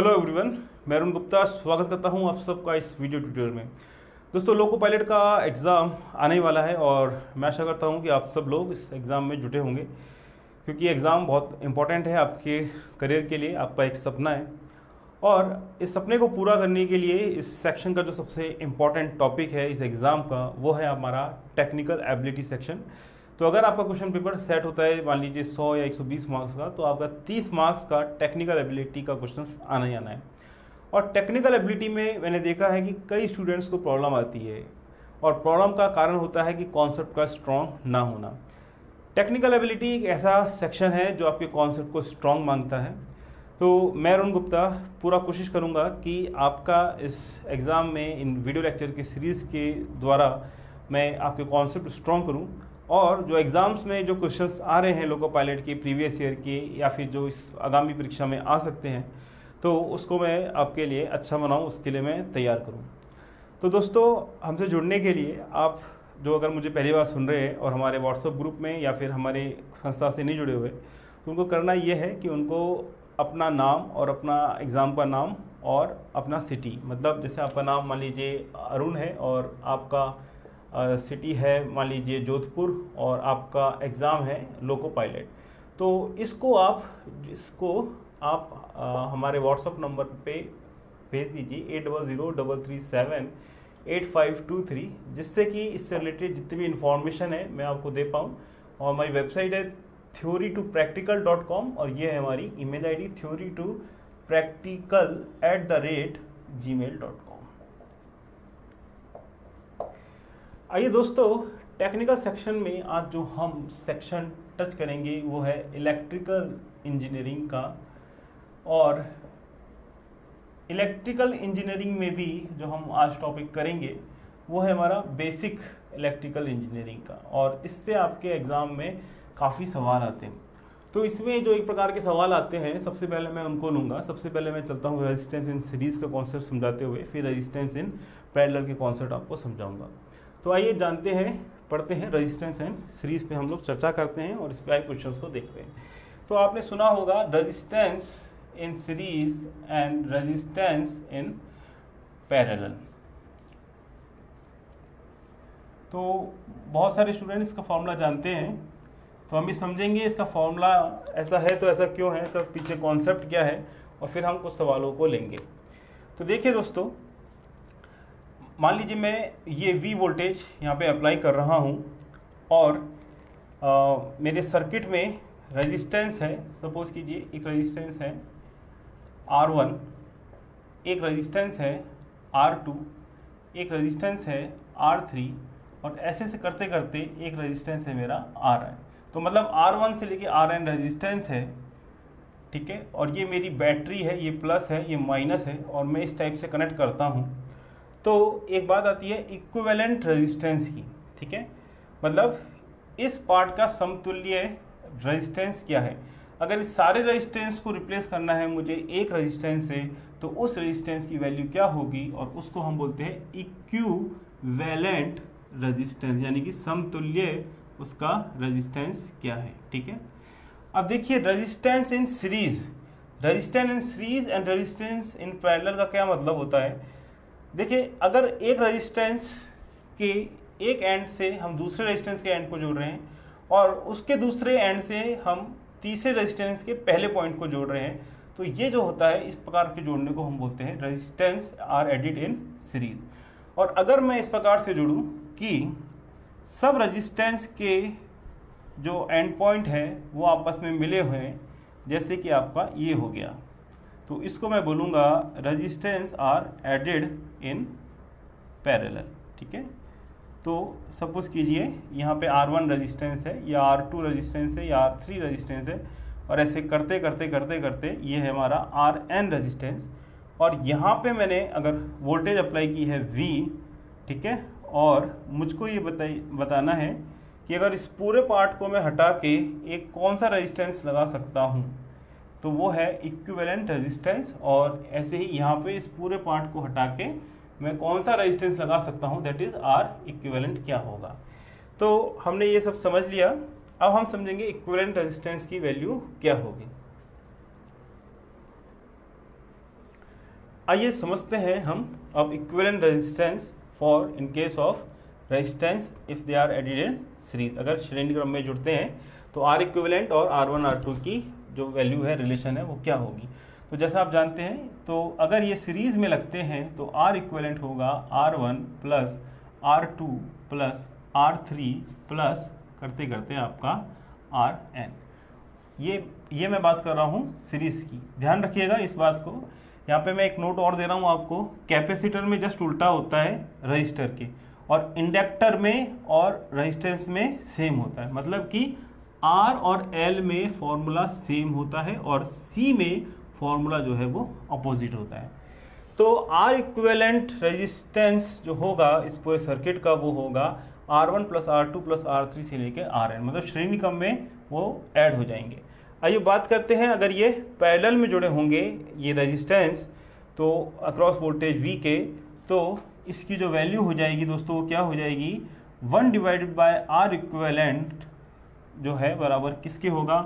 Hello everyone, मैं अरुण गुप्ता स्वागत करता हूं आप सबका इस वीडियो ट्यूटोरियल में। दोस्तों, लोको पायलट का एग्ज़ाम आने वाला है और मैं आशा करता हूं कि आप सब लोग इस एग्ज़ाम में जुटे होंगे, क्योंकि एग्ज़ाम बहुत इंपॉर्टेंट है आपके करियर के लिए। आपका एक सपना है और इस सपने को पूरा करने के लिए इस सेक्शन का जो सबसे इम्पॉर्टेंट टॉपिक है इस एग्ज़ाम का, वो है हमारा टेक्निकल एबिलिटी सेक्शन। तो अगर आपका क्वेश्चन पेपर सेट होता है मान लीजिए 100 या 120 मार्क्स का, तो आपका 30 मार्क्स का टेक्निकल एबिलिटी का क्वेश्चन आना ही आना है। और टेक्निकल एबिलिटी में मैंने देखा है कि कई स्टूडेंट्स को प्रॉब्लम आती है और प्रॉब्लम का कारण होता है कि कॉन्सेप्ट का स्ट्रॉन्ग ना होना। टेक्निकल एबिलिटी एक ऐसा सेक्शन है जो आपके कॉन्सेप्ट को स्ट्रॉन्ग मांगता है। तो मैं अरुण गुप्ता पूरा कोशिश करूंगा कि आपका इस एग्ज़ाम में इन वीडियो लेक्चर की सीरीज़ के द्वारा मैं आपके कॉन्सेप्ट स्ट्रॉन्ग करूं, और जो एग्ज़ाम्स में जो क्वेश्चंस आ रहे हैं लोको पायलट के प्रीवियस ईयर के या फिर जो इस आगामी परीक्षा में आ सकते हैं, तो उसको मैं आपके लिए अच्छा बनाऊं, उसके लिए मैं तैयार करूं। तो दोस्तों, हमसे जुड़ने के लिए आप जो अगर मुझे पहली बार सुन रहे हैं और हमारे व्हाट्सएप ग्रुप में या फिर हमारे संस्था से नहीं जुड़े हुए, तो उनको करना ये है कि उनको अपना नाम और अपना एग्ज़ाम का नाम और अपना सिटी, मतलब जैसे आपका नाम मान लीजिए अरुण है और आपका सिटी है मान लीजिए जोधपुर और आपका एग्ज़ाम है लोको पायलट, तो इसको आप हमारे व्हाट्सएप नंबर पे भेज दीजिए 8003378523, जिससे कि इससे रिलेटेड जितनी भी इंफॉर्मेशन है मैं आपको दे पाऊँ। और हमारी वेबसाइट है theory2practical.com और ये है हमारी ईमेल आईडी theory2practical@gmail.com। आइए दोस्तों, टेक्निकल सेक्शन में आज जो हम सेक्शन टच करेंगे वो है इलेक्ट्रिकल इंजीनियरिंग का। और इलेक्ट्रिकल इंजीनियरिंग में भी जो हम आज टॉपिक करेंगे वो है हमारा बेसिक इलेक्ट्रिकल इंजीनियरिंग का, और इससे आपके एग्ज़ाम में काफ़ी सवाल आते हैं। तो इसमें जो एक प्रकार के सवाल आते हैं, सबसे पहले मैं उनको लूँगा। सबसे पहले मैं चलता हूँ रेजिस्टेंस इन सीरीज़ का कॉन्सेप्ट समझाते हुए, फिर रेजिस्टेंस इन पैरेलल के कॉन्सेप्ट आपको समझाऊंगा। तो आइए जानते हैं, पढ़ते हैं रेजिस्टेंस एंड सीरीज़ पे हम लोग चर्चा करते हैं और इस पे आए क्वेश्चंस को देखते हैं। तो आपने सुना होगा resistance in series and resistance in parallel. तो बहुत सारे स्टूडेंट इसका फॉर्मूला जानते हैं, तो हम भी समझेंगे इसका फॉर्मूला ऐसा है तो ऐसा क्यों है, तो पीछे कॉन्सेप्ट क्या है, और फिर हम कुछ सवालों को लेंगे। तो देखिए दोस्तों, मान लीजिए मैं ये V वोल्टेज यहाँ पे अप्लाई कर रहा हूँ और मेरे सर्किट में रेजिस्टेंस है। सपोज कीजिए एक रेजिस्टेंस है R1, एक रेजिस्टेंस है R2, एक रेजिस्टेंस है R3, और ऐसे से करते करते एक रेजिस्टेंस है मेरा Rn। तो मतलब R1 से लेके Rn रेजिस्टेंस है, ठीक है। और ये मेरी बैटरी है, ये प्लस है ये माइनस है, और मैं इस टाइप से कनेक्ट करता हूँ। तो एक बात आती है इक्विवेलेंट रेजिस्टेंस की, ठीक है। मतलब इस पार्ट का समतुल्य रेजिस्टेंस क्या है। अगर इस सारे रेजिस्टेंस को रिप्लेस करना है मुझे एक रेजिस्टेंस से, तो उस रेजिस्टेंस की वैल्यू क्या होगी, और उसको हम बोलते हैं इक्विवेलेंट रेजिस्टेंस, यानी कि समतुल्य उसका रेजिस्टेंस क्या है, ठीक है। अब देखिए resistance in series, resistance in series and resistance in parallel का क्या मतलब होता है। देखिए, अगर एक रेजिस्टेंस के एक एंड से हम दूसरे रेजिस्टेंस के एंड को जोड़ रहे हैं और उसके दूसरे एंड से हम तीसरे रेजिस्टेंस के पहले पॉइंट को जोड़ रहे हैं, तो ये जो होता है इस प्रकार के जोड़ने को हम बोलते हैं resistance R added in series. और अगर मैं इस प्रकार से जोड़ूं कि सब रेजिस्टेंस के जो एंड पॉइंट है वो आपस में मिले हुए हैं, जैसे कि आपका ये हो गया, तो इसको मैं बोलूँगा resistance R added in parallel, ठीक है। तो सपोज कीजिए यहाँ पे R1 रेजिस्टेंस है, या R2 रेजिस्टेंस है, या R3 रेजिस्टेंस है, और ऐसे करते करते करते करते ये है हमारा Rn रेजिस्टेंस। और यहाँ पे मैंने अगर वोल्टेज अप्लाई की है V, ठीक है, और मुझको ये बताना है कि अगर इस पूरे पार्ट को मैं हटा के एक कौन सा रेजिस्टेंस लगा सकता हूँ, तो वो है इक्विवेलेंट रेजिस्टेंस। और ऐसे ही यहाँ पे इस पूरे पार्ट को हटा के मैं कौन सा रेजिस्टेंस लगा सकता हूँ, दैट इज आर इक्विवेलेंट क्या होगा। तो हमने ये सब समझ लिया, अब हम समझेंगे इक्विवेलेंट रेजिस्टेंस की वैल्यू क्या होगी। आइए समझते हैं हम अब equivalent resistance for in case of resistance if they are added in series. अगर श्रेणी क्रम में जुड़ते हैं तो आर इक्विवेलेंट और R1 R2 की जो वैल्यू है, रिलेशन है, वो क्या होगी। तो जैसा आप जानते हैं, तो अगर ये सीरीज में लगते हैं तो आर इक्विवेलेंट होगा R1 plus R2 plus R3 plus करते करते आपका Rn। ये मैं बात कर रहा हूँ सीरीज की, ध्यान रखिएगा इस बात को। यहाँ पे मैं एक नोट और दे रहा हूँ आपको, कैपेसिटर में जस्ट उल्टा होता है रजिस्टर के, और इंडक्टर में और रेजिस्टेंस में सेम होता है। मतलब कि R और L में फॉर्मूला सेम होता है और C में फॉर्मूला जो है वो अपोजिट होता है। तो R इक्विवेलेंट रेजिस्टेंस जो होगा इस पूरे सर्किट का वो होगा R1 plus R2 plus R3 से लेके Rn, मतलब श्रेणी क्रम में वो ऐड हो जाएंगे। आइए बात करते हैं, अगर ये पैरेलल में जुड़े होंगे ये रेजिस्टेंस तो अक्रॉस वोल्टेज V के, तो इसकी जो वैल्यू हो जाएगी दोस्तों वो क्या हो जाएगी, 1 डिवाइडेड बाय R इक्विवेलेंट जो है बराबर किसके होगा,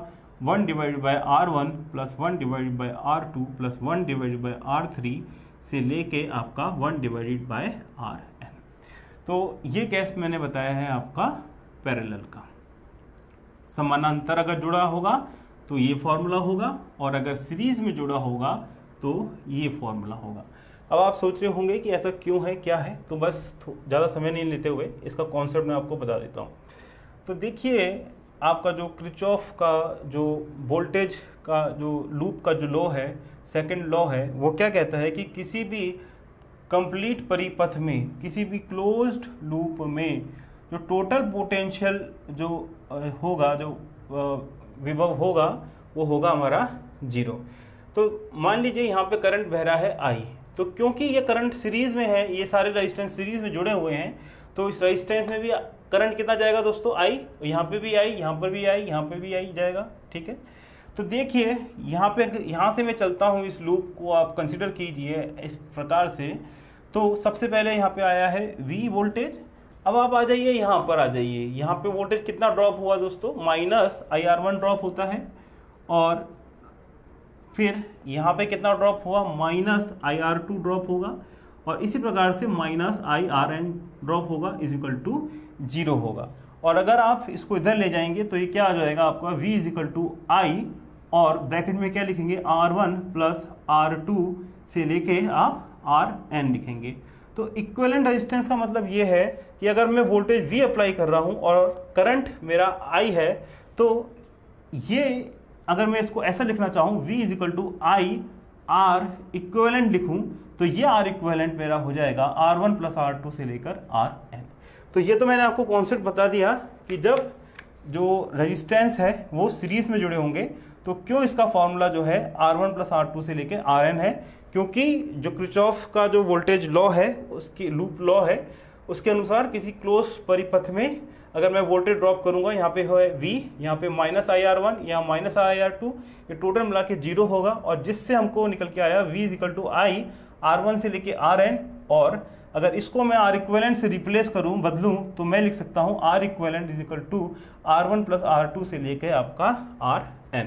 1 divided bye R1 plus 1 divided bye R2 plus 1 divided bye R3 से लेके आपका 1 डिवाइडेड बाय Rn। तो ये केस मैंने बताया है आपका पैरेलल का। समानांतर अगर जुड़ा होगा तो ये फॉर्मूला होगा, और अगर सीरीज में जुड़ा होगा तो ये फॉर्मूला होगा। अब आप सोच रहे होंगे कि ऐसा क्यों है, क्या है, तो बस ज़्यादा समय नहीं लेते हुए इसका कॉन्सेप्ट मैं आपको बता देता हूँ। तो देखिए, आपका जो किरचॉफ का जो वोल्टेज का जो लूप का जो लॉ है, सेकंड लॉ है, वो क्या कहता है कि किसी भी कंप्लीट परिपथ में, किसी भी क्लोज्ड लूप में जो टोटल पोटेंशियल जो होगा, जो विभव होगा, वो होगा हमारा 0। तो मान लीजिए यहाँ पे करंट बह रहा है I, तो क्योंकि ये करंट सीरीज में है, ये सारे रेजिस्टेंस सीरीज में जुड़े हुए हैं, तो इस रेजिस्टेंस में भी करंट कितना जाएगा दोस्तों, I, यहाँ पे भी I, यहाँ पर भी I, यहाँ पे भी I जाएगा। ठीक है, तो देखिए यहाँ से मैं चलता हूँ, इस लूप को आप कंसिडर कीजिए इस प्रकार से। तो सबसे पहले यहाँ पे आया है V वोल्टेज। अब आप आ जाइए यहाँ पर, आ जाइए यहाँ पे वोल्टेज कितना ड्रॉप हुआ दोस्तों, माइनस IR1 ड्रॉप होता है, और फिर यहाँ पे कितना ड्रॉप हुआ, माइनस IR2 ड्रॉप होगा, और इसी प्रकार से माइनस IRn ड्रॉप होगा, इज इक्वल टू 0 होगा। और अगर आप इसको इधर ले जाएंगे तो ये क्या आ जाएगा आपका, V is equal to I, और ब्रैकेट में क्या लिखेंगे, R1 प्लस R2 से लेके आप Rn लिखेंगे। तो इक्विवेलेंट रेजिस्टेंस का मतलब ये है कि अगर मैं वोल्टेज V अप्लाई कर रहा हूँ और करंट मेरा I है, तो ये अगर मैं इसको ऐसा लिखना चाहूँ, V is equal to I R equivalent लिखूँ, तो ये R इक्विवेलेंट मेरा हो जाएगा R1 प्लस R2 से लेकर Rn। तो ये तो मैंने आपको कॉन्सेप्ट बता दिया कि जब जो रेजिस्टेंस है वो सीरीज में जुड़े होंगे तो क्यों इसका फॉर्मूला जो है R1 प्लस R2 से लेकर Rn है, क्योंकि जो किरचॉफ का जो वोल्टेज लॉ है, उसकी लूप लॉ है, उसके अनुसार किसी क्लोज परिपथ में अगर मैं वोल्टेज ड्रॉप करूंगा, यहाँ पे है V, यहाँ पे माइनस IR1, यहाँ माइनस IR2, ये टोटल मिला के 0 होगा, और जिससे हमको निकल के आया V is equal to I R1 से लेके Rn। और अगर इसको मैं R इक्विवेलेंट से रिप्लेस करूँ, बदलूँ, तो मैं लिख सकता हूँ R equivalent is equal to R1 plus R2 से लेके आपका Rn।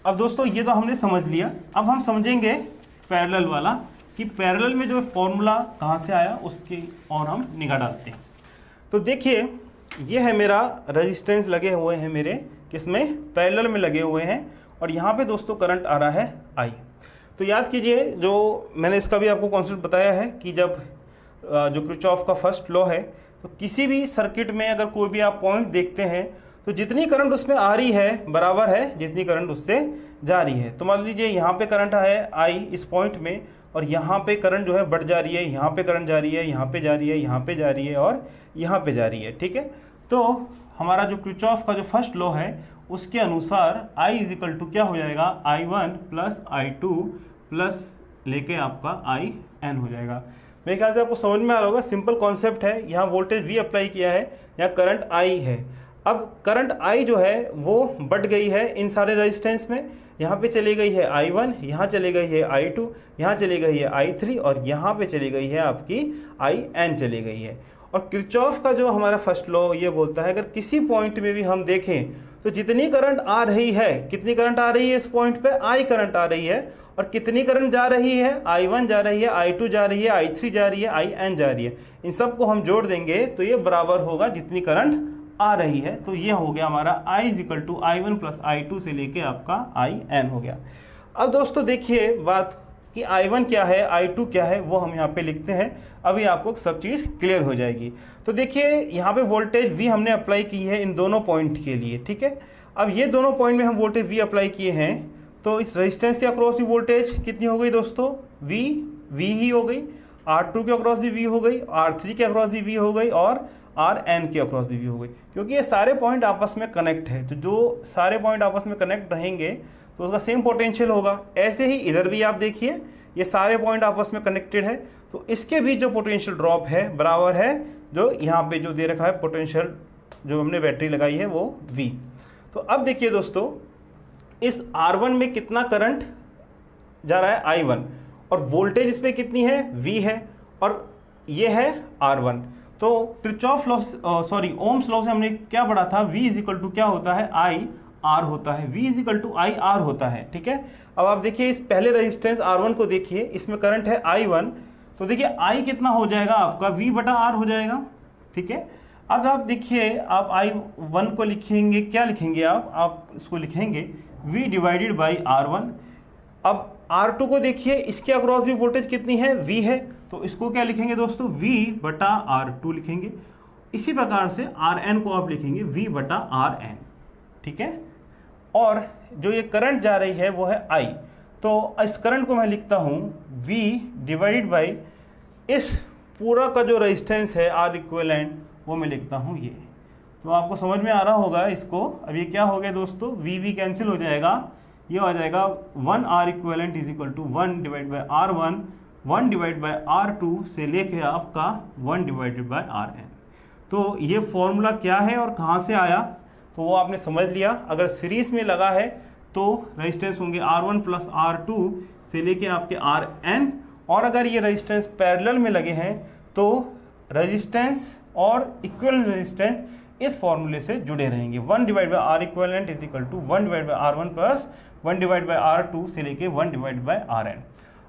अब दोस्तों ये तो हमने समझ लिया, अब हम समझेंगे पैरेलल वाला, कि पैरेलल में जो फॉर्मूला कहाँ से आया उसकी और हम निगाह डालते हैं। तो देखिए, ये है मेरा रेजिस्टेंस लगे हुए हैं मेरे, किसमें, पैरेलल में लगे हुए हैं, और यहाँ पे दोस्तों करंट आ रहा है I। तो याद कीजिए, जो मैंने इसका भी आपको कॉन्सेप्ट बताया है कि जब जो किरचॉफ का फर्स्ट लॉ है, तो किसी भी सर्किट में अगर कोई भी आप पॉइंट देखते हैं तो जितनी करंट उसमें आ रही है बराबर है जितनी करंट उससे जा रही है। तो मान लीजिए यहाँ पे करंट है I इस पॉइंट में, और यहाँ पे करंट जो है बढ़ जा रही है, यहाँ पे करंट जा रही है, यहाँ पे जा रही है, यहाँ पे जा रही है, और यहाँ पे जा रही है। ठीक है, तो हमारा जो किरचॉफ का जो फर्स्ट लॉ है उसके अनुसार I इज इक्वल टू क्या हो जाएगा, I1 प्लस I2 प्लस लेके आपका IN हो जाएगा। मेरे ख्याल से आपको समझ में आ रहा होगा, सिंपल कॉन्सेप्ट है। यहाँ वोल्टेज V अप्लाई किया है, यहाँ करंट I है। अब करंट I जो है वो बढ़ गई है इन सारे रेजिस्टेंस में, यहाँ पे चली गई है I1, यहाँ चली गई है I2, यहाँ चली गई है I3, और यहाँ पे चली गई है आपकी IN चली गई है। और किरचॉफ का जो हमारा फर्स्ट लॉ ये बोलता है, अगर किसी पॉइंट में भी हम देखें तो जितनी करंट आ रही है, कितनी करंट आ रही है इस पॉइंट पे, I करंट आ रही है, और कितनी करंट जा रही है, I1 जा रही है, I2 जा रही है, I3 जा रही है, IN जा रही है। इन सबको हम जोड़ देंगे तो ये बराबर होगा जितनी करंट आ रही है। तो ये हो गया हमारा I = I1 + I2 से लेके आपका IN हो गया। अब दोस्तों देखिए बात कि I1 क्या है, I2 क्या है, वो हम यहाँ पे लिखते हैं। अभी आपको सब चीज़ क्लियर हो जाएगी। तो देखिए यहाँ पे वोल्टेज V हमने अप्लाई की है इन दोनों पॉइंट के लिए, ठीक है। अब ये दोनों पॉइंट में हम वोल्टेज V अप्लाई किए हैं, तो इस रेजिस्टेंस के अक्रॉस भी वोल्टेज कितनी हो गई दोस्तों, V ही हो गई। R2 के अक्रॉस भी V हो गई, R3 के अक्रॉस भी V हो गई और Rn के अक्रॉस भी V हो गई, क्योंकि ये सारे पॉइंट आपस में कनेक्ट है। तो जो सारे पॉइंट आपस में कनेक्ट रहेंगे तो उसका सेम पोटेंशियल होगा। ऐसे ही इधर भी आप देखिए ये सारे पॉइंट आपस में कनेक्टेड है, तो इसके बीच जो पोटेंशियल ड्रॉप है बराबर है जो यहाँ पे जो दे रखा है पोटेंशियल जो हमने बैटरी लगाई है वो V। तो अब देखिए दोस्तों इस R1 में कितना करंट जा रहा है, I1, और वोल्टेज इस पे कितनी है, V है, और ये है R1। तो किरचॉफ लॉ ओम्स लॉ से हमने क्या पढ़ा था, V = क्या होता है, IR होता है, V = IR होता है, ठीक है। अब आप देखिए इस पहले रेजिस्टेंस R1 को देखिए, इसमें करंट है I1, तो देखिए I कितना हो जाएगा आपका V/R हो जाएगा, ठीक है। अब आप देखिए आप I1 को लिखेंगे, क्या लिखेंगे आप इसको लिखेंगे V/R1। अब R2 को देखिए, इसके अक्रॉस भी वोल्टेज कितनी है, V है, तो इसको क्या लिखेंगे दोस्तों, V/R2 लिखेंगे। इसी प्रकार से Rn को आप लिखेंगे V/Rn, ठीक है। और जो ये करंट जा रही है वो है I, तो इस करंट को मैं लिखता हूँ V/ इस पूरा का जो रेजिस्टेंस है R इक्विवेलेंट वो मैं लिखता हूँ ये। तो आपको समझ में आ रहा होगा इसको। अब ये क्या हो गया दोस्तों, V कैंसिल हो जाएगा, ये हो जाएगा 1 R इक्विवेलेंट = 1/R1 1/R2 से लेके आपका 1/Rn। तो ये फॉर्मूला क्या है और कहाँ से आया तो वो आपने समझ लिया। अगर सीरीज में लगा है तो रेजिस्टेंस होंगे R1 + R2 से लेके आपके Rn, और अगर ये रेजिस्टेंस पैरेलल में लगे हैं तो रेजिस्टेंस और इक्विवेलेंट रेजिस्टेंस इस फॉर्मूले से जुड़े रहेंगे। 1/R इक्विवेलेंट = 1/R1 + 1/R2 से लेके 1/Rn।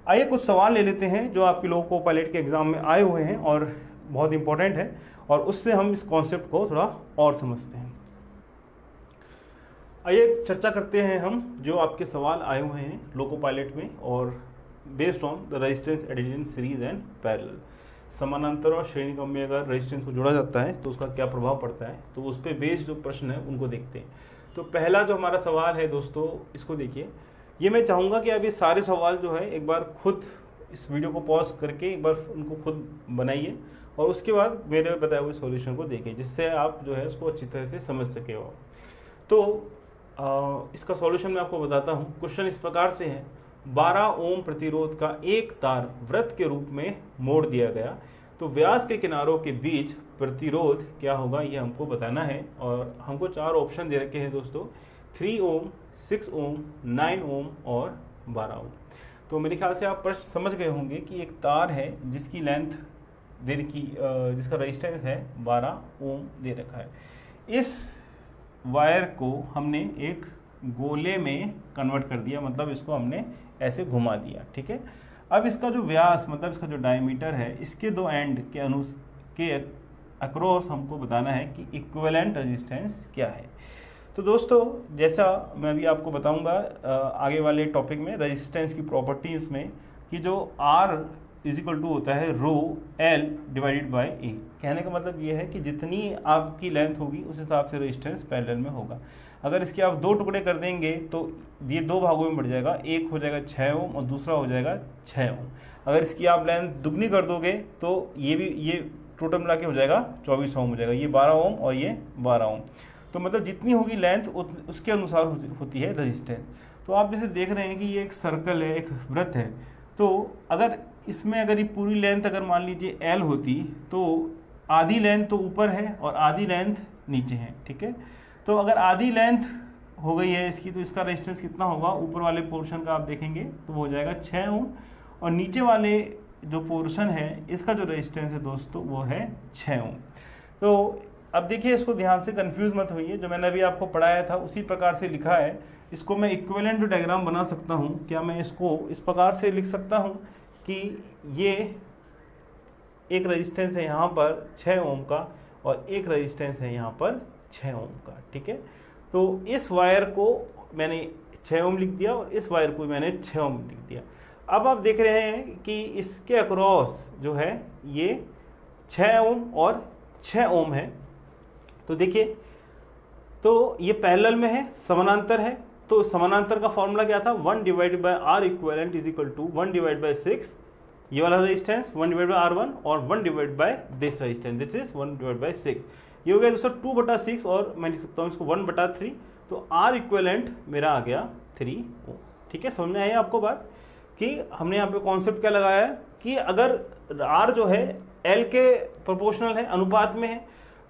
आइए कुछ सवाल ले लेते हैं जो आपके लोगों को पायलट के एग्जाम में आए हुए हैं और बहुत इंपॉर्टेंट है, और उससे हम इस कॉन्सेप्ट को थोड़ा और समझते हैं। आइए चर्चा करते हैं हम जो आपके सवाल आए हुए हैं लोको पायलट में, और based on the resistance addition series and parallel. समानांतर और श्रेणी क्रम में अगर रेजिस्टेंस को जोड़ा जाता है तो उसका क्या प्रभाव पड़ता है, तो उस पर बेस्ड जो प्रश्न है उनको देखते हैं। तो पहला जो हमारा सवाल है दोस्तों, इसको देखिए। ये मैं चाहूँगा कि आप ये सारे सवाल जो है एक बार खुद इस वीडियो को पॉज करके एक बार उनको खुद बनाइए और उसके बाद मेरे बताए हुए सॉल्यूशन को देखें, जिससे आप जो है उसको अच्छी तरह से समझ सके हो। तो इसका सॉल्यूशन मैं आपको बताता हूँ। क्वेश्चन इस प्रकार से है, 12 ओम प्रतिरोध का एक तार वृत्त के रूप में मोड़ दिया गया, तो व्यास के किनारों के बीच प्रतिरोध क्या होगा ये हमको बताना है। और हमको 4 ऑप्शन दे रखे हैं दोस्तों, 3 ओम, 6 ओम, 9 ओम और 12 ओम। तो मेरे ख्याल से आप प्रश्न समझ गए होंगे कि एक तार है जिसकी लेंथ दे रखी, जिसका रेजिस्टेंस है 12 ओम दे रखा है। इस वायर को हमने एक गोले में कन्वर्ट कर दिया, मतलब इसको हमने ऐसे घुमा दिया, ठीक है। अब इसका जो व्यास मतलब इसका जो डायमीटर है, इसके 2 एंड के अक्रॉस हमको बताना है कि इक्विवेलेंट रेजिस्टेंस क्या है। तो दोस्तों जैसा मैं अभी आपको बताऊंगा आगे वाले टॉपिक में रेजिस्टेंस की प्रॉपर्टीज में, कि जो R = होता है ρl/A। कहने का मतलब ये है कि जितनी आपकी लेंथ होगी उस हिसाब से रेजिस्टेंस पैरेलल में होगा। अगर इसके आप 2 टुकड़े कर देंगे तो ये 2 भागों में बढ़ जाएगा, एक हो जाएगा 6 ओम और दूसरा हो जाएगा 6 ओम। अगर इसकी आप लेंथ दुगनी कर दोगे तो ये टोटल मिला के हो जाएगा 24 ओम हो जाएगा, ये 12 ओम और ये 12 ओम। तो मतलब जितनी होगी लेंथ उसके अनुसार होती है रेजिस्टेंस। तो आप जैसे देख रहे हैं कि ये एक सर्कल है, एक वृत्त है, तो अगर इसमें अगर ये पूरी लेंथ अगर मान लीजिए L होती तो आधी लेंथ तो ऊपर है और आधी लेंथ नीचे है, ठीक है। तो अगर आधी लेंथ हो गई है इसकी, तो इसका रेजिस्टेंस कितना होगा, ऊपर वाले पोर्शन का आप देखेंगे तो वो हो जाएगा 6 ओम, और नीचे वाले जो पोर्शन है इसका जो रेजिस्टेंस है दोस्तों वो है 6 ओम। तो अब देखिए इसको ध्यान से कंफ्यूज मत होइए, जो मैंने अभी आपको पढ़ाया था उसी प्रकार से लिखा है, इसको मैं इक्विवेलेंट डायग्राम बना सकता हूँ। क्या मैं इसको इस प्रकार से लिख सकता हूँ कि ये एक रेजिस्टेंस है यहाँ पर 6 ओम का और एक रेजिस्टेंस है यहाँ पर 6 ओम का, ठीक है। तो इस वायर को मैंने 6 ओम लिख दिया और इस वायर को मैंने 6 ओम लिख दिया। अब आप देख रहे हैं कि इसके अक्रॉस जो है ये 6 ओम और 6 ओम है। तो देखिए, तो ये पैरेलल में है, समानांतर है। तो समानांतर का फॉर्मूला क्या था, 1 divided by R equivalent is equal to 1 divide by 6 ये वाला रेजिस्टेंस, 1 डिवाइड बाय R1 और 1 divide by this resistance this is 1 divide by 6। ये हो गया दोस्तों 2/6 और मैं लिख सकता हूँ इसको 1/3। तो R इक्विवेलेंट मेरा आ गया 3 ओम। ठीक है, समझ में आई आपको बात कि हमने यहाँ पे कॉन्सेप्ट क्या लगाया है कि अगर R जो है L के प्रोपोर्शनल है, अनुपात में है,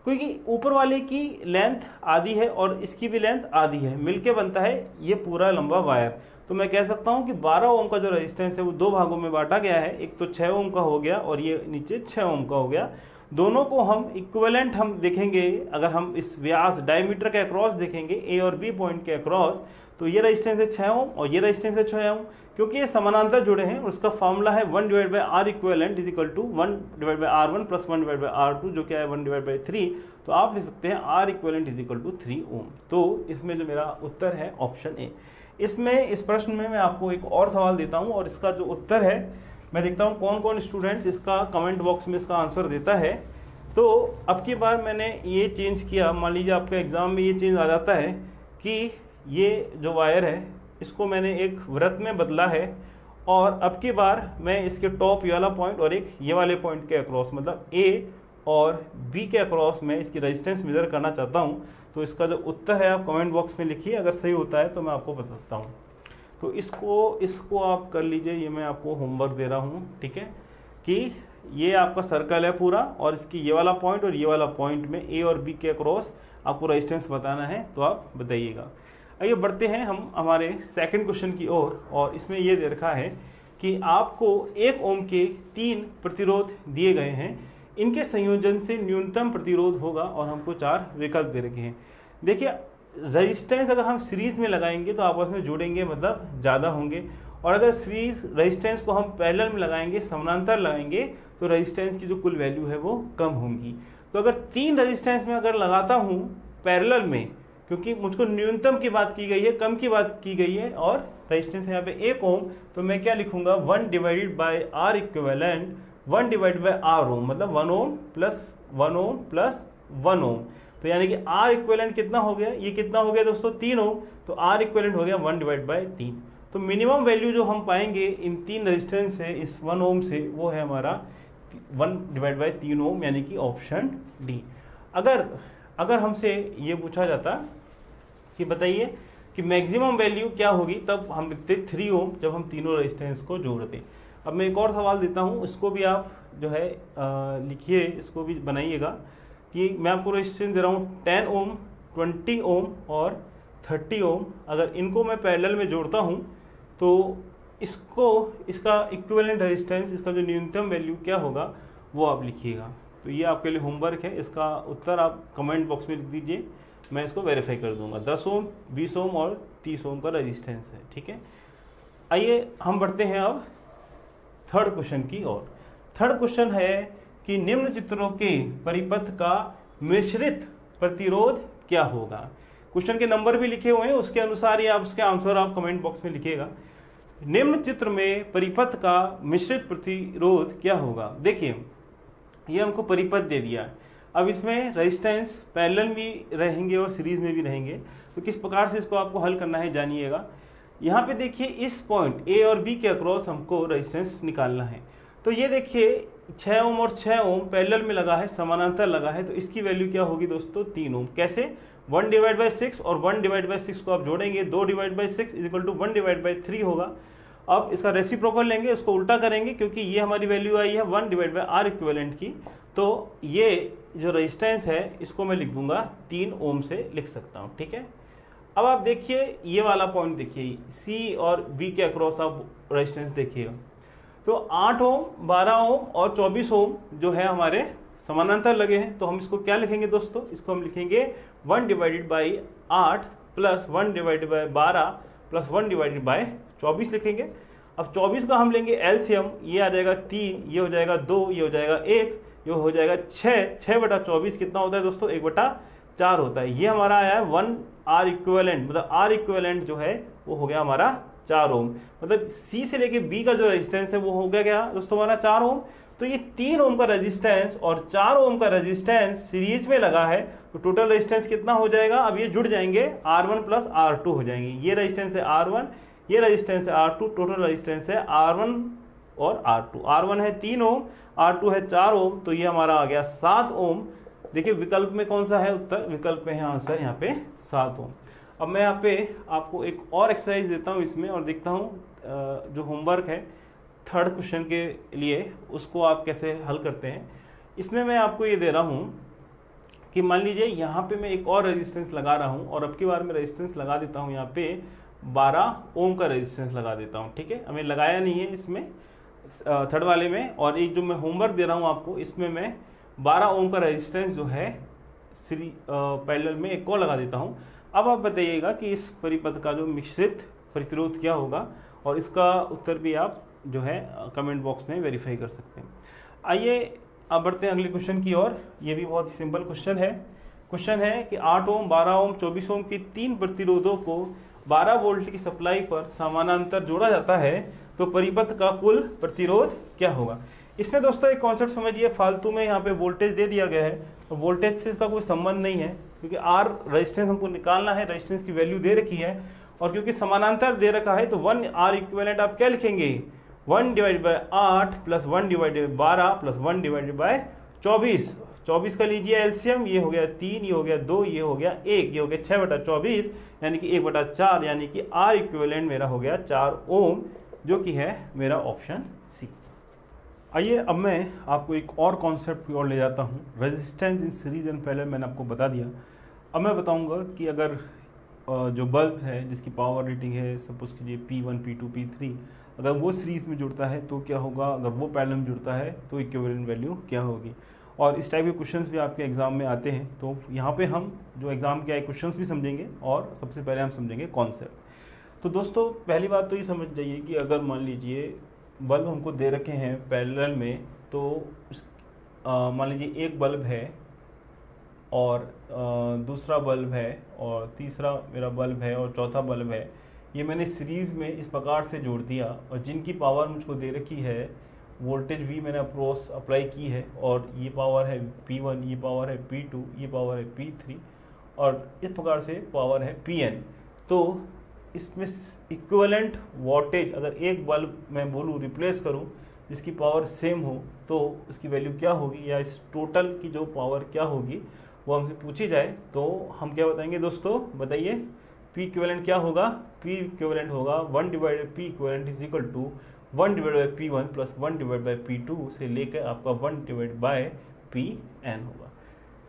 क्योंकि ऊपर वाले की लेंथ आधी है और इसकी भी लेंथ आधी है, मिलके बनता है ये पूरा लंबा वायर। तो मैं कह सकता हूँ कि 12 ओम का जो रेजिस्टेंस है वो 2 भागों में बांटा गया है। एक तो 6 ओम का हो गया और ये नीचे 6 ओम का हो गया। दोनों को हम इक्विवेलेंट हम देखेंगे, अगर हम इस व्यास डायमीटर के अक्रॉस देखेंगे A और B पॉइंट के अक्रॉस, तो ये रेजिस्टेंस है 6 ओम और ये रेजिस्टेंस है 6 ओम। क्योंकि ये समानांतर जुड़े हैं, उसका फॉर्मूला है 1 divide by R equivalent is equal to 1 divide by R1 plus 1 divide by R2 जो क्या है 1 डिवाइड बाय 3। तो आप लिख सकते हैं R equivalent is equal to 3 ohm. तो इसमें जो मेरा उत्तर है ऑप्शन ए। इसमें इस प्रश्न में मैं आपको एक और सवाल देता हूं और इसका जो उत्तर है मैं देखता हूं कौन कौन स्टूडेंट्स इसका कमेंट बॉक्स में इसका आंसर देता है। तो अब की बार मैंने ये चेंज किया, मान लीजिए आपके एग्जाम में ये चेंज आ जाता है कि ये जो वायर है इसको मैंने एक वृत्त में बदला है और अब की बार मैं इसके टॉप ये वाला पॉइंट और एक ये वाले पॉइंट के अक्रॉस, मतलब ए और बी के अक्रॉस मैं इसकी रेजिस्टेंस मेजर करना चाहता हूँ। तो इसका जो उत्तर है आप कमेंट बॉक्स में लिखिए, अगर सही होता है तो मैं आपको बता सकता हूँ। तो इसको आप कर लीजिए, ये मैं आपको होमवर्क दे रहा हूँ, ठीक है, कि ये आपका सर्कल है पूरा और इसकी ये वाला पॉइंट और ये वाला पॉइंट में ए और बी के अक्रॉस आपको रेजिस्टेंस बताना है, तो आप बताइएगा। आइए बढ़ते हैं हम हमारे सेकंड क्वेश्चन की ओर और इसमें ये दे रखा है कि आपको 1 ओम के 3 प्रतिरोध दिए गए हैं, इनके संयोजन से न्यूनतम प्रतिरोध होगा और हमको 4 विकल्प दे रखे हैं। देखिए, रेजिस्टेंस अगर हम सीरीज में लगाएंगे तो आपस में जुड़ेंगे, मतलब ज़्यादा होंगे, और अगर सीरीज रेजिस्टेंस को हम पैरेलल में लगाएंगे, समानांतर लगाएंगे, तो रेजिस्टेंस की जो कुल वैल्यू है वो कम होंगी। तो अगर 3 रेजिस्टेंस में अगर लगाता हूँ पैरेलल में, क्योंकि मुझको न्यूनतम की बात की गई है, कम की बात की गई है, और रेजिस्टेंस यहाँ पे 1 ओम, तो मैं क्या लिखूंगा 1 divided by R equivalent 1 divide by R ohm, मतलब 1 ओम प्लस 1 ओम प्लस 1 ओम। तो यानी कि आर इक्विवेलेंट कितना हो गया, ये कितना हो गया दोस्तों 3 ओम, तो आर इक्विवेलेंट हो गया 1 डिवाइड बाय 3। तो मिनिमम वैल्यू जो हम पाएंगे इन 3 रेजिस्टेंस से इस 1 ओम से, वो है हमारा 1 डिवाइड बाय 3 ओम, यानी कि ऑप्शन डी। अगर हमसे ये पूछा जाता कि बताइए कि मैक्सिमम वैल्यू क्या होगी, तब हम लिखते 3 ओम जब हम तीनों रेजिस्टेंस को जोड़ते। अब मैं एक और सवाल देता हूँ, इसको भी आप जो है लिखिए, इसको भी बनाइएगा कि मैं आपको रेजिस्टेंस दे रहा हूँ 10 ओम, 20 ओम और 30 ओम। अगर इनको मैं पैरेलल में जोड़ता हूँ तो इसका इक्विवेलेंट रेजिस्टेंस, इसका जो न्यूनतम वैल्यू क्या होगा वो आप लिखिएगा। तो ये आपके लिए होमवर्क है, इसका उत्तर आप कमेंट बॉक्स में लिख दीजिए, मैं इसको वेरीफाई कर दूंगा। 10 ओम, 20 ओम और 30 ओम का रेजिस्टेंस है, ठीक है। आइए हम बढ़ते हैं अब थर्ड क्वेश्चन की ओर। थर्ड क्वेश्चन है कि निम्न चित्रों के परिपथ का मिश्रित प्रतिरोध क्या होगा। क्वेश्चन के नंबर भी लिखे हुए हैं, उसके अनुसार ही आप उसके आंसर आप कमेंट बॉक्स में लिखिएगा। निम्न चित्र में परिपथ का मिश्रित प्रतिरोध क्या होगा। देखिए, ये हमको परिपथ दे दिया है, अब इसमें रेजिस्टेंस पैरेलल भी रहेंगे और सीरीज में भी रहेंगे, तो किस प्रकार से इसको आपको हल करना है जानिएगा। यहाँ पे देखिए, इस पॉइंट ए और बी के अक्रॉस हमको रेजिस्टेंस निकालना है। तो ये देखिए 6 ओम और 6 ओम पैरेलल में लगा है, समानांतर लगा है, तो इसकी वैल्यू क्या होगी दोस्तों 3 ओम। कैसे, 1 डिवाइड बाई 6 और 1 डिवाइड बाई 6 को आप जोड़ेंगे, 2 divide by 6 is equal to 1 divide by 3 होगा। अब इसका रेसिप्रोकल लेंगे, उसको उल्टा करेंगे, क्योंकि ये हमारी वैल्यू आई है 1 डिवाइड बाई आर इक्विवेलेंट की। तो ये जो रेजिस्टेंस है इसको मैं लिख दूंगा 3 ओम से लिख सकता हूँ, ठीक है। अब आप देखिए ये वाला पॉइंट देखिए, सी और बी के अक्रॉस आप रेजिस्टेंस देखिएगा, तो 8 ओम, 12 ओम और 24 ओम जो है हमारे समानांतर लगे हैं। तो हम इसको क्या लिखेंगे दोस्तों, इसको हम लिखेंगे 1 divided by 8 plus 1 divided bye 12 plus 1 divided bye 24 लिखेंगे। अब 24 का हम लेंगे एलसीएम, ये आ जाएगा 3, ये हो जाएगा 2, ये हो जाएगा 1, ये हो जाएगा 6। 6/24 कितना होता है दोस्तों? 1/4 होता है। ये हमारा आया है 1 आर इक्विवेलेंट, मतलब आर इक्विवेलेंट जो है वो हो गया हमारा 4 ओम। मतलब सी से लेके बी का जो रेजिस्टेंस है वो हो गया क्या दोस्तों हमारा 4 ओम। तो ये 3 ओम का रेजिस्टेंस और 4 ओम का रेजिस्टेंस सीरीज में लगा है, तो टोटल रेजिस्टेंस कितना हो जाएगा? अब ये जुड़ जाएंगे, R1 प्लस R2 हो जाएंगे। ये रेजिस्टेंस है R1, ये रेजिस्टेंस है R2, टोटल रेजिस्टेंस है R1 और R2। R1 है 3 ओम, R2 है 4 ओम, तो ये हमारा आ गया 7 ओम। देखिए विकल्प में कौन सा है उत्तर? विकल्प में है आंसर यहाँ पे 7 ओम। अब मैं यहाँ पे आपको एक और एक्सरसाइज देता हूँ इसमें, और देखता हूँ जो होमवर्क है थर्ड क्वेश्चन के लिए उसको आप कैसे हल करते हैं। इसमें मैं आपको ये दे रहा हूँ कि मान लीजिए यहाँ पे मैं एक और रेजिस्टेंस लगा रहा हूँ, और अब की बार मैं रेजिस्टेंस लगा देता हूँ यहाँ पे 12 ओम का रेजिस्टेंस लगा देता हूँ। ठीक है, हमें लगाया नहीं है इसमें थर्ड वाले में, और एक जो मैं होमवर्क दे रहा हूँ आपको इसमें मैं 12 ओम का रेजिस्टेंस जो है पैरेलल में एक और लगा देता हूँ। अब आप बताइएगा कि इस परिपथ का जो मिश्रित प्रतिरोध क्या होगा, और इसका उत्तर भी आप जो है कमेंट बॉक्स में वेरीफाई कर सकते हैं। आइए अब बढ़ते हैं अगले क्वेश्चन की ओर। ये भी बहुत ही सिंपल क्वेश्चन है। क्वेश्चन है कि 8 ओम, 12 ओम, 24 ओम की 3 प्रतिरोधों को 12 वोल्ट की सप्लाई पर समानांतर जोड़ा जाता है, तो परिपथ का कुल प्रतिरोध क्या होगा? इसमें दोस्तों एक कॉन्सेप्ट समझिए, फालतू में यहाँ पे वोल्टेज दे दिया गया है, और वोल्टेज से इसका कोई संबंध नहीं है, क्योंकि आर रेजिस्टेंस हमको निकालना है, रेजिस्टेंस की वैल्यू दे रखी है, और क्योंकि समानांतर दे रखा है तो 1 आर इक्विवेलेंट आप क्या लिखेंगे? 1 divided bye 8 plus 1 divided bye 12 plus 1 divided bye 24। 24 का लीजिए एलसीएम, ये हो गया 3, ये हो गया 2, ये हो गया 1, ये हो गया 6/24, यानी कि 1/4, यानी कि आर इक्विवेलेंट मेरा हो गया 4 ओम, जो कि है मेरा ऑप्शन सी। आइए अब मैं आपको एक और कॉन्सेप्ट की ओर ले जाता हूँ। Resistance in series and parallel मैंने आपको बता दिया। अब मैं बताऊँगा कि अगर जो बल्ब है जिसकी पावर रेटिंग है सपोज कीजिए P1, P2, P3, अगर वो सीरीज में जुड़ता है तो क्या होगा, अगर वो पैरेलल में जुड़ता है तो इक्विवेलेंट वैल्यू क्या होगी। और इस टाइप के क्वेश्चंस भी आपके एग्जाम में आते हैं, तो यहाँ पे हम जो एग्जाम के आए क्वेश्चंस भी समझेंगे, और सबसे पहले हम समझेंगे कॉन्सेप्ट। तो दोस्तों पहली बात तो ये समझ जाइए कि अगर मान लीजिए बल्ब हमको दे रखे हैं पैरेलल में, तो मान लीजिए एक बल्ब है और दूसरा बल्ब है और तीसरा मेरा बल्ब है और चौथा बल्ब है, ये मैंने सीरीज़ में इस प्रकार से जोड़ दिया, और जिनकी पावर मुझको दे रखी है, वोल्टेज भी मैंने अप्लाई की है, और ये पावर है P1, ये पावर है P2, ये पावर है P3, और इस प्रकार से पावर है Pn। तो इसमें इक्विवेलेंट वोल्टेज अगर एक बल्ब मैं बोलूँ रिप्लेस करूँ जिसकी पावर सेम हो, तो उसकी वैल्यू क्या होगी, या इस टोटल की जो पावर क्या होगी वो हमसे पूछी जाए, तो हम क्या बताएंगे दोस्तों? बताइए, P इक्विवेलेंट क्या होगा? P इक्विवेलेंट होगा 1 divided P equivalent is equal to 1 divided by P1 plus 1 divide by P2 से लेकर आपका 1 डिवाइड बाय Pn होगा।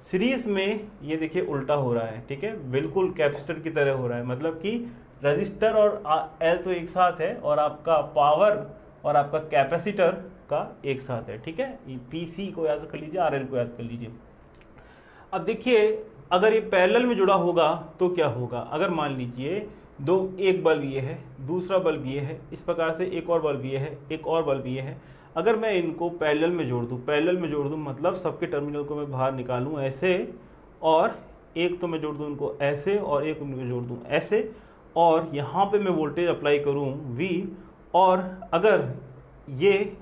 सीरीज में ये देखिए उल्टा हो रहा है, ठीक है, बिल्कुल कैपेसिटर की तरह हो रहा है, मतलब कि रजिस्टर और L तो एक साथ है, और आपका पावर और आपका कैपेसिटर का एक साथ है। ठीक है, PC को याद कर लीजिए, RL को याद कर लीजिए। अब देखिए अगर ये पैरेलल में जुड़ा होगा तो क्या होगा? अगर मान लीजिए एक बल्ब ये है, दूसरा बल्ब ये है, इस प्रकार से एक और बल्ब ये है, एक और बल्ब ये है, अगर मैं इनको पैरेलल में जोड़ दूं, मतलब सबके टर्मिनल को मैं बाहर निकालूं ऐसे, और एक तो मैं जोड़ दूं इनको ऐसे, और एक उनको जोड़ दूं ऐसे, और यहाँ पे मैं वोल्टेज अप्लाई करूँ V, और अगर ये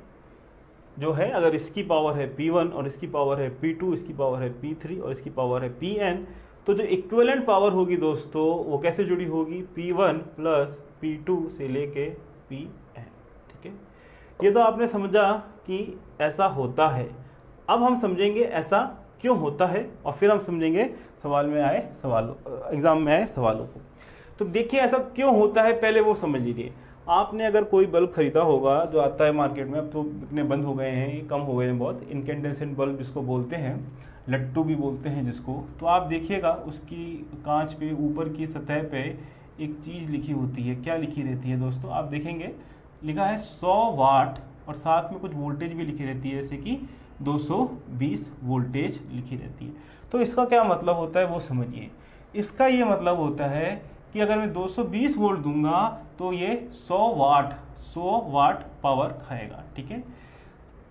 जो है, अगर इसकी पावर है P1 और इसकी पावर है P2, इसकी पावर है P3 और इसकी पावर है Pn, तो जो इक्विवेलेंट पावर होगी दोस्तों वो कैसे जुड़ी होगी? P1 प्लस P2 से लेके Pn। ठीक है, ये तो आपने समझा कि ऐसा होता है। अब हम समझेंगे ऐसा क्यों होता है, और फिर हम समझेंगे एग्जाम में आए सवालों को। तो देखिए ऐसा क्यों होता है, पहले वो समझ लीजिए। आपने अगर कोई बल्ब खरीदा होगा जो आता है मार्केट में, अब तो बिकने बंद हो गए हैं, कम हो गए हैं बहुत, इनकैंडेसेंट बल्ब जिसको बोलते हैं, लट्टू भी बोलते हैं जिसको, तो आप देखिएगा उसकी कांच पे ऊपर की सतह पे एक चीज़ लिखी होती है। क्या लिखी रहती है दोस्तों? आप देखेंगे लिखा है 100 वाट, और साथ में कुछ वोल्टेज भी लिखी रहती है, जैसे कि 220 वोल्टेज लिखी रहती है। तो इसका क्या मतलब होता है वो समझिए। इसका ये मतलब होता है कि अगर मैं 220 वोल्ट दूंगा तो ये 100 वाट पावर खाएगा। ठीक है,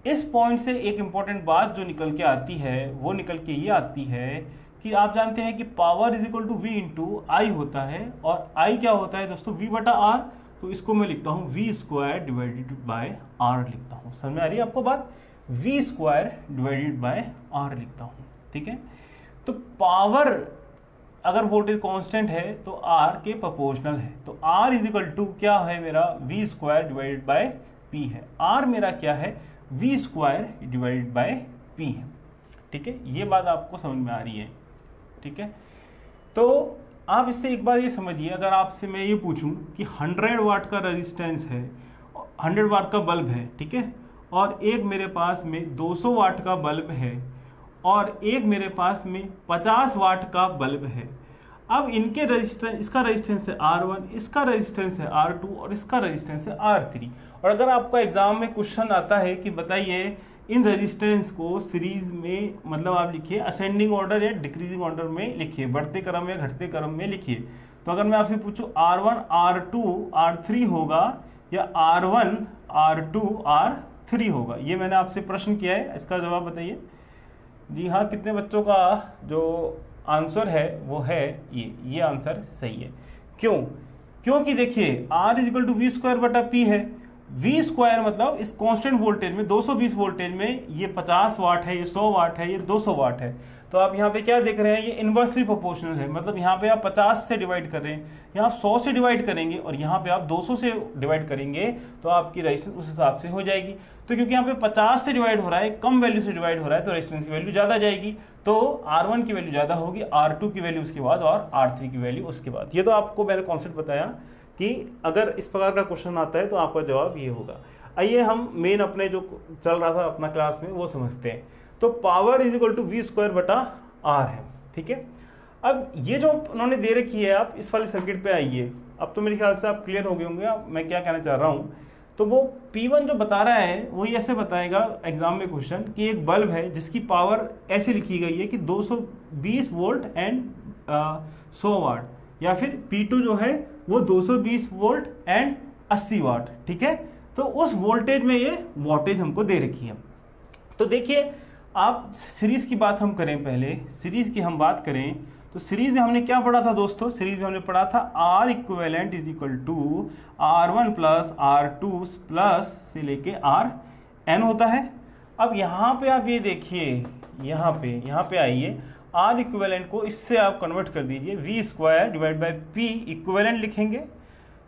इस पॉइंट से एक इंपॉर्टेंट बात जो निकल के आती है वो निकल के ये आती है कि आप जानते हैं कि power is equal to V into I होता है, और आई क्या होता है दोस्तों, वी बटा आर। तो इसको मैं लिखता हूँ V square divided by R लिखता हूँ। समझ में आ रही है आपको बात, V square divided by R लिखता हूँ। ठीक है, तो पावर अगर वोल्टेज कांस्टेंट है तो आर के प्रोपोर्शनल है, तो आर इज इक्वल टू क्या है मेरा, V square divided by P है। आर मेरा क्या है, V square divided by P है। ठीक है, ये बात आपको समझ में आ रही है। ठीक है, तो आप इससे एक बार ये समझिए, अगर आपसे मैं ये पूछूं कि 100 वाट का रेजिस्टेंस है, 100 वाट का बल्ब है, ठीक है, और एक मेरे पास में 200 वाट का बल्ब है, और एक मेरे पास में 50 वाट का बल्ब है। अब इनके रेजिस्टेंस, इसका रेजिस्टेंस है R1, इसका रेजिस्टेंस है R2 और इसका रेजिस्टेंस है R3। और अगर आपका एग्जाम में क्वेश्चन आता है कि बताइए इन रेजिस्टेंस को सीरीज में, मतलब आप लिखिए असेंडिंग ऑर्डर या डिक्रीजिंग ऑर्डर में लिखिए, बढ़ते क्रम या घटते क्रम में लिखिए। तो अगर मैं आपसे पूछूं R1 R2 R3 होगा या R1 R2 R3 होगा, ये मैंने आपसे प्रश्न किया है, इसका जवाब बताइए। जी हाँ, कितने बच्चों का जो आंसर है वो है ये आंसर सही है। क्यों? क्योंकि देखिए R is equal to V square बटा पी है। वी स्क्वायर मतलब इस कांस्टेंट वोल्टेज में 220 वोल्टेज में ये 50 वाट है, ये 100 वाट है, ये 200 वाट है। तो आप यहाँ पे क्या देख रहे हैं, ये इन्वर्सली प्रोपोर्शनल है, मतलब यहाँ पे आप 50 से डिवाइड कर रहे हैं, यहाँ आप 100 से डिवाइड करेंगे और यहाँ पे आप 200 से डिवाइड करेंगे तो आपकी रेजिस्टेंस उस हिसाब से हो जाएगी। तो क्योंकि यहाँ पे 50 से डिवाइड हो रहा है, कम वैल्यू से डिवाइड हो रहा है, तो रेजिस्टेंस की वैल्यू ज़्यादा जाएगी। तो R1 की वैल्यू ज़्यादा होगी, R2 की वैल्यू उसके बाद और R3 की वैल्यू उसके बाद। ये तो आपको मैंने कॉन्सेप्ट बताया कि अगर इस प्रकार का क्वेश्चन आता है तो आपका जवाब ये होगा। आइए हम मेन अपने जो चल रहा था अपना क्लास में वो समझते हैं। तो power is equal to V square बटा आर है। ठीक है, अब ये जो उन्होंने दे रखी है, आप इस वाले सर्किट पे आइए। अब तो मेरे ख्याल से आप क्लियर हो गए होंगे अब मैं क्या कहना चाह रहा हूँ। तो वो P1 जो बता रहा है वो ऐसे बताएगा एग्जाम में क्वेश्चन कि एक बल्ब है जिसकी पावर ऐसे लिखी गई है कि 220 वोल्ट एंड 100 वाट, या फिर P2 जो है वो 220 वोल्ट एंड 80 वाट। ठीक है, तो उस वोल्टेज में ये वोल्टेज हमको दे रखी है। तो देखिए, आप सीरीज की बात हम करें, पहले सीरीज की हम बात करें तो सीरीज में हमने क्या पढ़ा था दोस्तों, सीरीज में हमने पढ़ा था R equivalent is equal to R1 plus R2 plus से लेके RN होता है। अब यहाँ पे आप ये देखिए, यहाँ पे आइए, R इक्विवेलेंट को इससे आप कन्वर्ट कर दीजिए, V square divide by P equivalent लिखेंगे।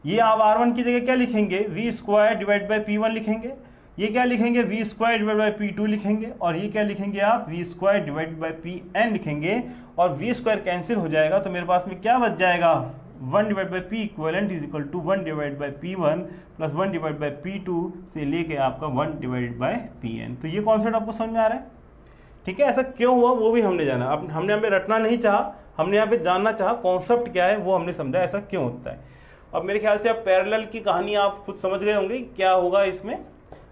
ये आप R1 की जगह क्या लिखेंगे, we square divide by P1 लिखेंगे। ये क्या लिखेंगे, we square divide by P2 लिखेंगे। और ये क्या लिखेंगे आप, V square divide by Pn लिखेंगे। और वी स्क्वायर कैंसिल हो जाएगा तो मेरे पास में क्या बच जाएगा, 1 divide by P equivalent is equal to 1 divide by P1 plus 1 divide by P2 से लेके आपका 1 डिवाइड बाई Pn। तो ये कॉन्सेप्ट आपको समझ में आ रहा है। ठीक है, ऐसा क्यों हुआ वो भी हमने जाना। अब हमने यहाँ पे रटना नहीं चाहा, हमने यहाँ पे जानना चाहा कॉन्सेप्ट क्या है, वो हमने समझा ऐसा क्यों होता है। अब मेरे ख्याल से आप पैरेलल की कहानी आप खुद समझ गए होंगे क्या होगा इसमें।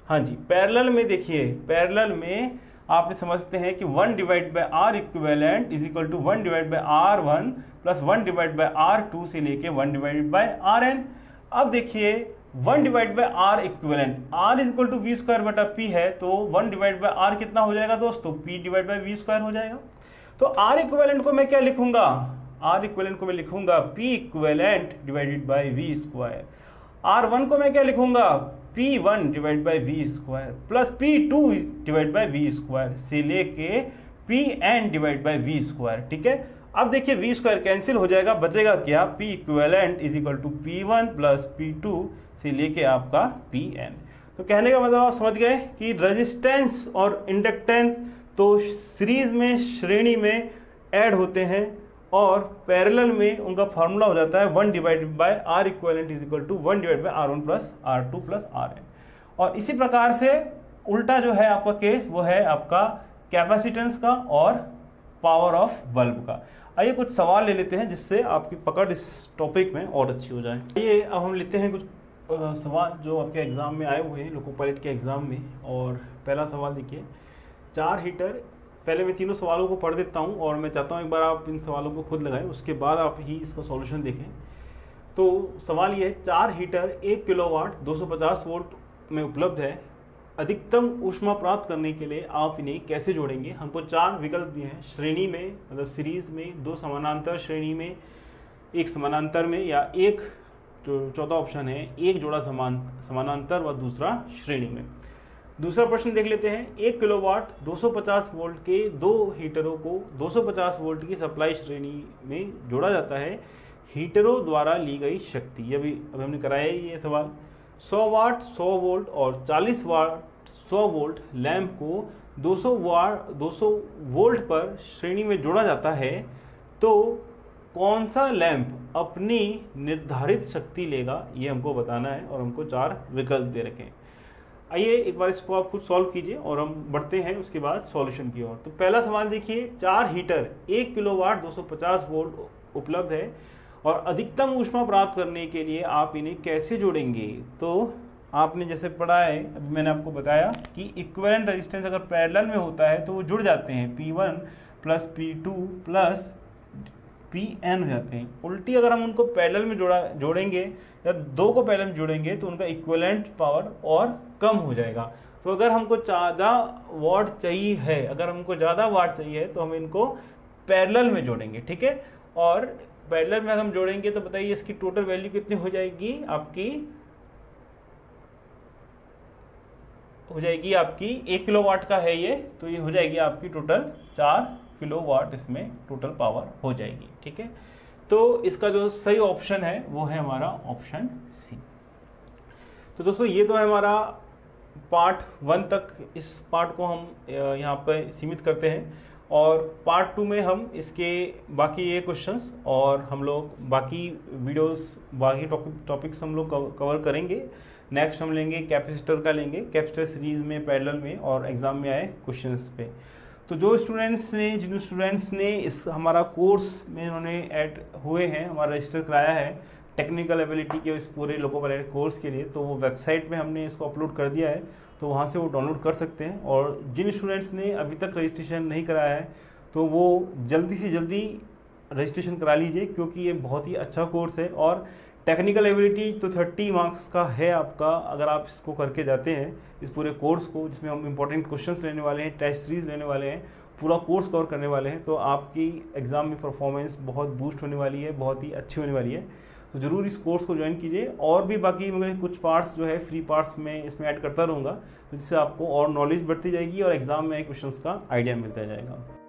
हाँ जी, पैरेलल में देखिए, पैरेलल में आप समझते हैं कि 1 divide by R equivalent is equal to 1 divide by R1 plus 1 divide by R2 से लेके 1 डिवाइड बाय Rn। अब देखिए 1 divide by R equivalent, R is equal to V square बटा P है, तो 1 डिवाइड बाय R कितना हो जाएगा दोस्तों, P divide by V square हो जाएगा। तो R इक्विवेलेंट को मैं क्या लिखूंगा, R इक्विवेलेंट को मैं लिखूंगा P equivalent divided by V square. R1 को मैं क्या लिखूंगा, P1 divide by V square plus P2 divide by V square से लेके Pn divide by V square. ठीक है, अब देखिए वी स्क्वायर कैंसिल हो जाएगा, बचेगा क्या, P equivalent is equal to P1 plus P2 से लेके आपका Pn। तो कहने का मतलब आप समझ गए कि रेजिस्टेंस और इंडक्टेंस तो सीरीज में, श्रेणी में ऐड होते हैं और पैरेलल में उनका फार्मूला हो जाता है 1 divided by R equivalent is equal to 1 divide by R1 plus R2 plus Rn। और इसी प्रकार से उल्टा जो है आपका केस वो है आपका कैपेसिटेंस का और पावर ऑफ बल्ब का। आइए कुछ सवाल ले लेते हैं जिससे आपकी पकड़ इस टॉपिक में और अच्छी हो जाए। आइए अब हम लेते हैं कुछ सवाल जो आपके एग्जाम में आए हुए हैं, लोको पायलट के एग्जाम में। और पहला सवाल देखिए, 4 हीटर पहले मैं तीनों सवालों को पढ़ देता हूँ और मैं चाहता हूँ एक बार आप इन सवालों को खुद लगाएं, उसके बाद आप ही इसका सॉल्यूशन देखें। तो सवाल ये है, 4 हीटर 1 किलोवाट 250 वोल्ट में उपलब्ध है। अधिकतम ऊष्मा प्राप्त करने के लिए आप इन्हें कैसे जोड़ेंगे। हमको 4 विकल्प दिए हैं, श्रेणी में मतलब सीरीज में, 2 समानांतर श्रेणी में, 1 समानांतर में, या एक चौथा ऑप्शन है 1 जोड़ा समानांतर व दूसरा श्रेणी में। दूसरा प्रश्न देख लेते हैं। 1 किलोवाट 250 वोल्ट के 2 हीटरों को 250 वोल्ट की सप्लाई श्रेणी में जोड़ा जाता है। हीटरों द्वारा ली गई शक्ति, ये अभी हमने कराया है ये सवाल। 100 वाट 100 वोल्ट और 40 वाट 100 वोल्ट लैंप को 200 वोल्ट पर श्रेणी में जोड़ा जाता है, तो कौन सा लैंप अपनी निर्धारित शक्ति लेगा, ये हमको बताना है और हमको 4 विकल्प दे रखे हैं। आइए एक बार इसको आप खुद सॉल्व कीजिए और हम बढ़ते हैं उसके बाद सॉल्यूशन की ओर। तो पहला सवाल देखिए, 4 हीटर 1 किलोवाट 250 वोल्ट उपलब्ध है और अधिकतम ऊष्मा प्राप्त करने के लिए आप इन्हें कैसे जोड़ेंगे। तो आपने जैसे पढ़ा है, अभी मैंने आपको बताया कि इक्विवेलेंट रेजिस्टेंस अगर पैरेलल में होता है तो वो जुड़ जाते हैं, P1 plus P2 plus Pn हो जाते हैं। उल्टी अगर हम उनको पैरेलल में जोड़ेंगे या 2 को पैरेलल में जोड़ेंगे तो उनका इक्विवेलेंट पावर और कम हो जाएगा। तो अगर हमको ज़्यादा वाट चाहिए है, अगर हमको ज़्यादा वाट चाहिए है तो हम इनको पैरेलल में जोड़ेंगे, ठीक है। और पैरेलल में हम जोड़ेंगे तो बताइए इसकी टोटल वैल्यू कितनी हो जाएगी, आपकी 1 किलोवाट का है ये, तो ये हो जाएगी आपकी टोटल 4 किलोवाट, इसमें टोटल पावर हो जाएगी, ठीक है। तो इसका जो सही ऑप्शन है वो है हमारा ऑप्शन सी। तो दोस्तों ये तो है हमारा पार्ट 1 तक, इस पार्ट को हम यहाँ पर सीमित करते हैं और पार्ट 2 में हम इसके बाकी ये क्वेश्चंस और हम लोग बाकी वीडियोस, बाकी टॉपिक्स हम लोग कवर करेंगे। नेक्स्ट हम लेंगे कैपेसिटर का, लेंगे कैपेसिटर सीरीज में, पैरेलल में और एग्जाम में आए क्वेश्चंस पे। तो जिन स्टूडेंट्स ने इस हमारा कोर्स में इन्होंने ऐड हुए हैं, हमारा रजिस्टर कराया है टेक्निकल एबिलिटी के इस पूरे लोको पायलट कोर्स के लिए, तो वो वेबसाइट में हमने इसको अपलोड कर दिया है, तो वहाँ से वो डाउनलोड कर सकते हैं। और जिन स्टूडेंट्स ने अभी तक रजिस्ट्रेशन नहीं कराया है तो वो जल्दी से जल्दी रजिस्ट्रेशन करा लीजिए, क्योंकि ये बहुत ही अच्छा कोर्स है। और टेक्निकल एबिलिटी तो 30 मार्क्स का है आपका, अगर आप इसको करके जाते हैं इस पूरे कोर्स को, जिसमें हम इंपॉर्टेंट क्वेश्चंस लेने वाले हैं, टेस्ट सीरीज लेने वाले हैं, पूरा कोर्स कवर करने वाले हैं, तो आपकी एग्ज़ाम में परफॉर्मेंस बहुत बूस्ट होने वाली है, बहुत ही अच्छी होने वाली है। तो ज़रूर इस कोर्स को ज्वाइन कीजिए। और भी बाकी मैं कुछ पार्ट्स जो है फ्री पार्ट्स में इसमें ऐड करता रहूँगा, तो जिससे आपको और नॉलेज बढ़ती जाएगी और एग्ज़ाम में क्वेश्चंस का आइडिया मिलता जाएगा।